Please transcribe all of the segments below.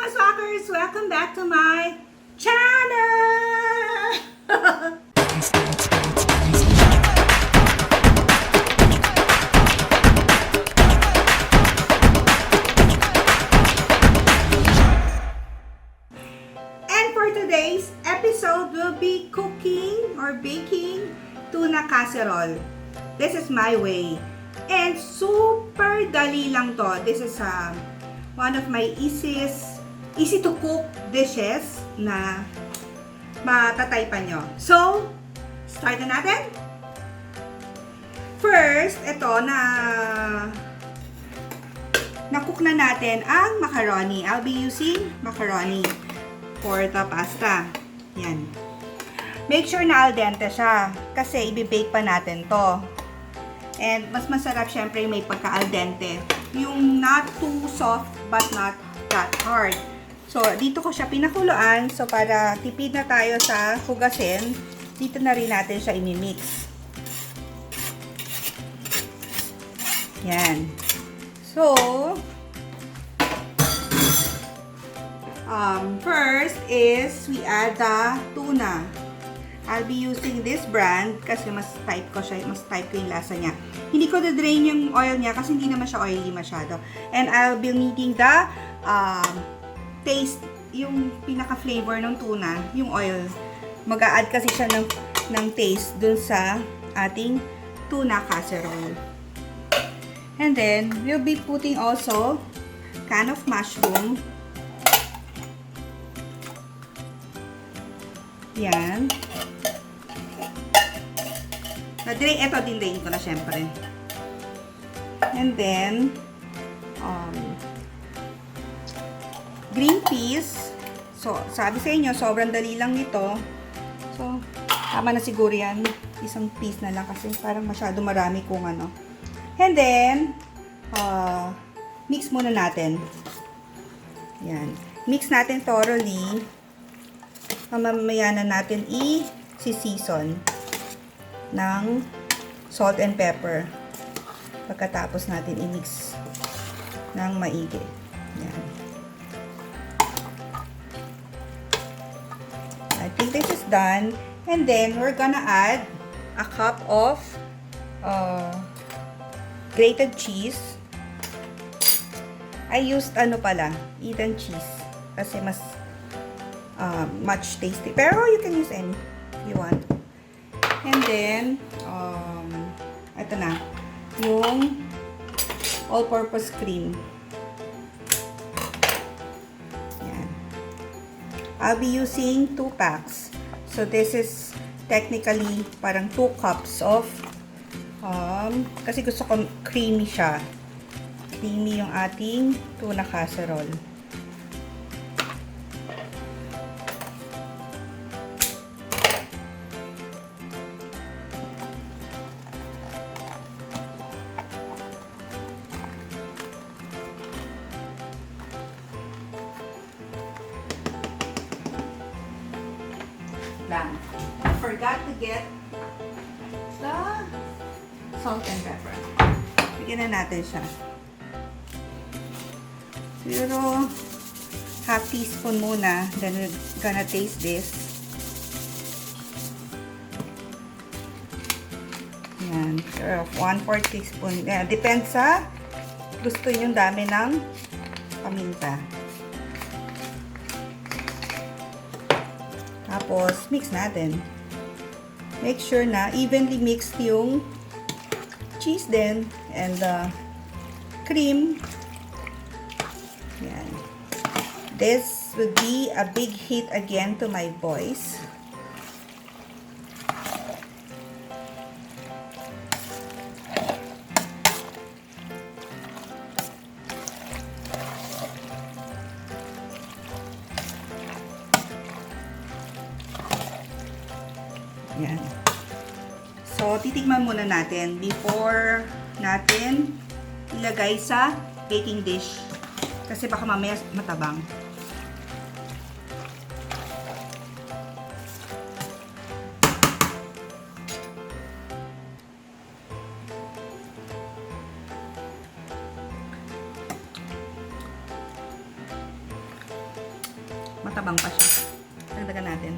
Kaswakers! Welcome back to my channel! And for today's episode, we'll be cooking or baking tuna casserole. This is my way. And super dali lang to. This is one of my easy to cook dishes na matataypan nyo. So, start na natin. First, ito na-cook na natin ang macaroni. I'll be using macaroni for the pasta. Yan. Make sure na al dente siya kasi i-bake pa natin to. And mas masarap syempre may pagka-al dente. Yung not too soft but not that hard. So, dito ko siya pinakuluan. So, para tipid na tayo sa hugasin, dito na rin natin siya imimix. Yan. So, first is we add the tuna. I'll be using this brand kasi mas type ko yung lasa niya. Hindi ko drain yung oil niya kasi hindi naman siya oily masyado. And I'll be needing the taste, yung pinaka-flavor ng tuna, yung oil. Mag-a-add kasi siya ng taste dun sa ating tuna casserole. And then, we'll be putting also can of mushroom. Yan. Ito din ko na syempre. And then, green peas. So, sabi sa inyo, sobrang dali lang nito. So, tama na siguro yan. Isang piece na lang kasi parang masyado marami kung ano. And then, mix muna natin. Yan. Mix natin thoroughly. Mamaya na natin i-season ng salt and pepper pagkatapos natin i-mix ng maigi. Yan. I think this is done. And then, we're gonna add a cup of grated cheese. I used Eden cheese kasi mas much tasty. Pero you can use any if you want. And then, ito na, yung all-purpose cream. Yan. I'll be using 2 packs. So, this is technically parang 2 cups of, kasi gusto ko creamy siya. Creamy yung ating tuna casserole. I forgot to get the salt and pepper. Bigyan na natin siya. Siguro half teaspoon muna. Then we're gonna taste this. Yan. 1/4 teaspoon. Yan. Depends sa gusto nyo dami ng paminta. Tapos, mix natin. Make sure na evenly mixed yung cheese din and the cream. Yan. This would be a big hit again to my boys. Yan. So, titikman muna natin before natin ilagay sa baking dish. Kasi baka mamaya matabang. Matabang pa siya. Dagdagan natin.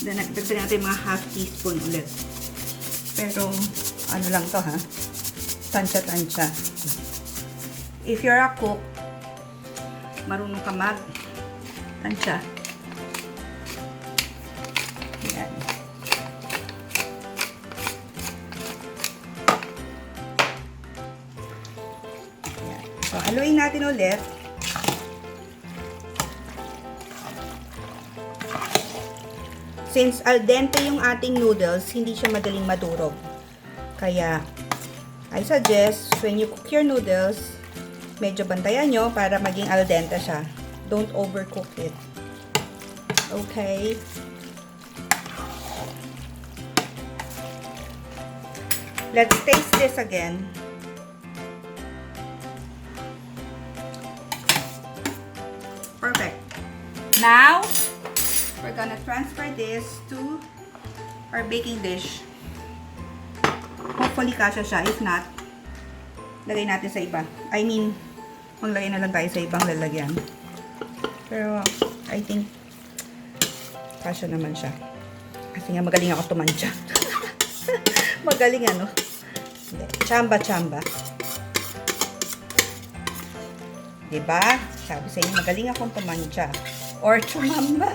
Then, nagdagdagan natin mga half teaspoon ulit. Pero, ano lang to ha? Tansya-tansya. If you're a cook, marunong ka mag-tansya. Ayan. Ayan. So, haluin natin ulit. Since al dente yung ating noodles, hindi siya madaling madurog. Kaya, I suggest, when you cook your noodles, medyo bantayan nyo para maging al dente siya. Don't overcook it. Okay? Let's taste this again. Perfect. Now, we're gonna transfer this to our baking dish. Hopefully kasha siya. If not, lagay natin sa iba. I mean, maglagay na lang tayo sa ibang lalagyan. Pero, I think, kasha naman siya. Kasi nga magaling ako tumansya. Magaling ano. Chamba-chamba. Diba? Sabi sa inyo, magaling akong tumansya. Or tumamba.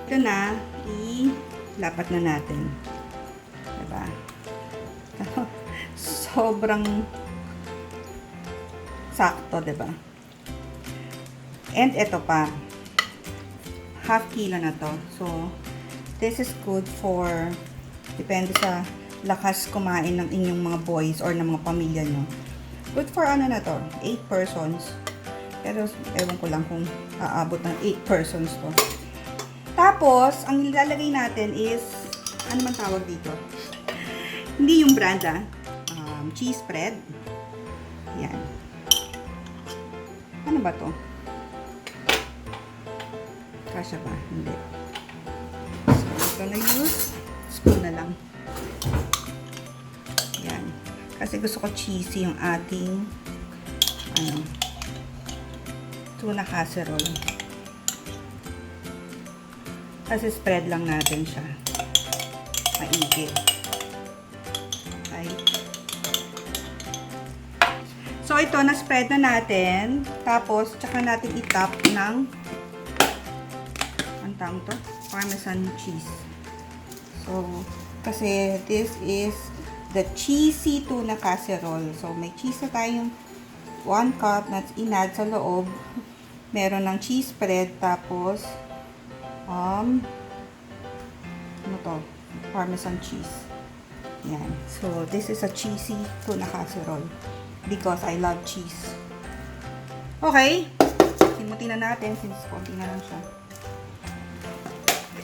Ito na, ilapat na natin. Diba? Sobrang sakto, diba? And ito pa, half kilo na to. So, this is good for, depende sa lakas kumain ng inyong mga boys or ng mga pamilya nyo. Good for ano na to, 8 persons. Pero, ewan ko lang kung aabot ng 8 persons to. Tapos, ang ilalagay natin is, ano man tawag dito? Hindi yung brand cheese spread. Yan. Ano ba to? Kasya ba? Hindi. So, I'm gonna use spoon na lang. Yan. Kasi gusto ko cheesy yung ating tuna casserole. Kasi spread lang natin siya. Maigi. Okay. So, ito, na-spread na natin. Tapos, tsaka natin i-top ng ang tawag to? Parmesan cheese. So, kasi this is the cheesy tuna casserole. So, may cheese na tayong 1 cup na inad sa loob. Meron ng cheese spread. Tapos, ano to? Parmesan cheese. Yan. So, this is a cheesy tuna casserole because I love cheese. Okay. Simutin na natin since konti na lang siya.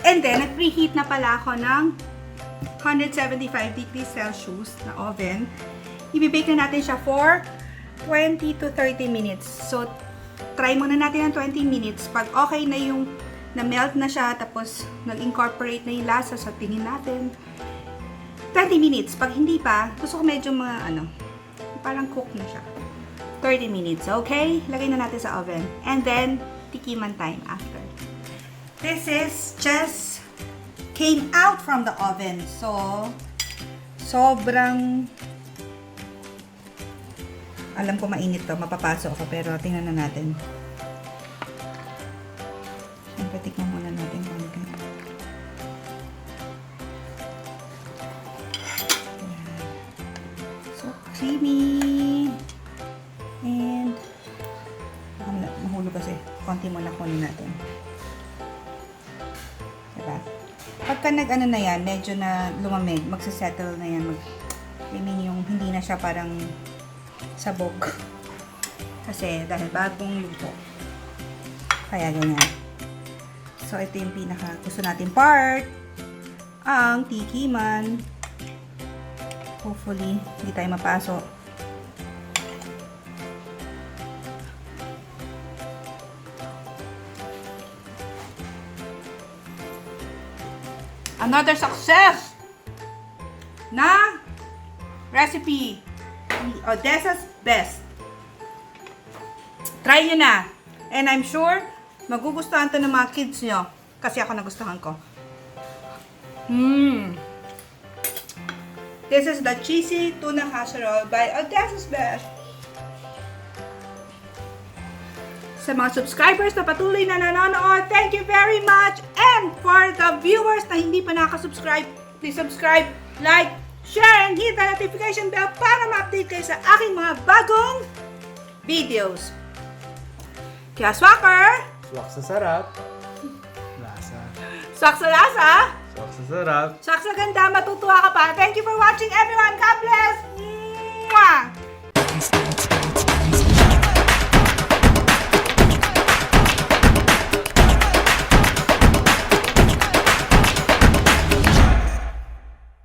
And then, nag-preheat na pala ako ng 175 degrees Celsius na oven. I-bake na natin siya for 20 to 30 minutes. So, try muna natin ng 20 minutes. Pag okay na yung na-melt na siya, tapos nag-incorporate na yung lasa sa tingin natin. 20 minutes. Pag hindi pa, gusto ko medyo parang cook na siya. 30 minutes, okay? Lagay na natin sa oven. And then, tikiman time after. This is just came out from the oven. So, sobrang alam ko mainit to. Mapapasok ako, pero tingnan na natin. Tikman muna natin konti. So creamy. And mahulog kasi. Konti muna kunin natin. Diba? Pagka nag-ano na yan, medyo na lumamig, magsisettle na yan. I mean, yung hindi na siya parang sabog. Kasi dahil bagong luto. Kaya ganyan. So, ito yung pinaka gusto natin part. ang tikiman. Hopefully, hindi tayo mapaso. Another success na recipe ni ODESSA'S Best. Try nyo na. And I'm sure magugustuhan to ng mga kids nyo. Kasi ako nagustuhan ko. This is the cheesy tuna casserole by ODESSA'S Best. Sa mga subscribers na patuloy na nanonood, thank you very much! And for the viewers na hindi pa nakasubscribe, please subscribe, like, share, and hit the notification bell para ma-update kayo sa aking mga bagong videos. Kaya swacker! Swak sa sarap. Lasa. Swak sa lasa! Swak sa sarap. Swak sa ganda, matutuwa ka pa. Thank you for watching everyone. God bless!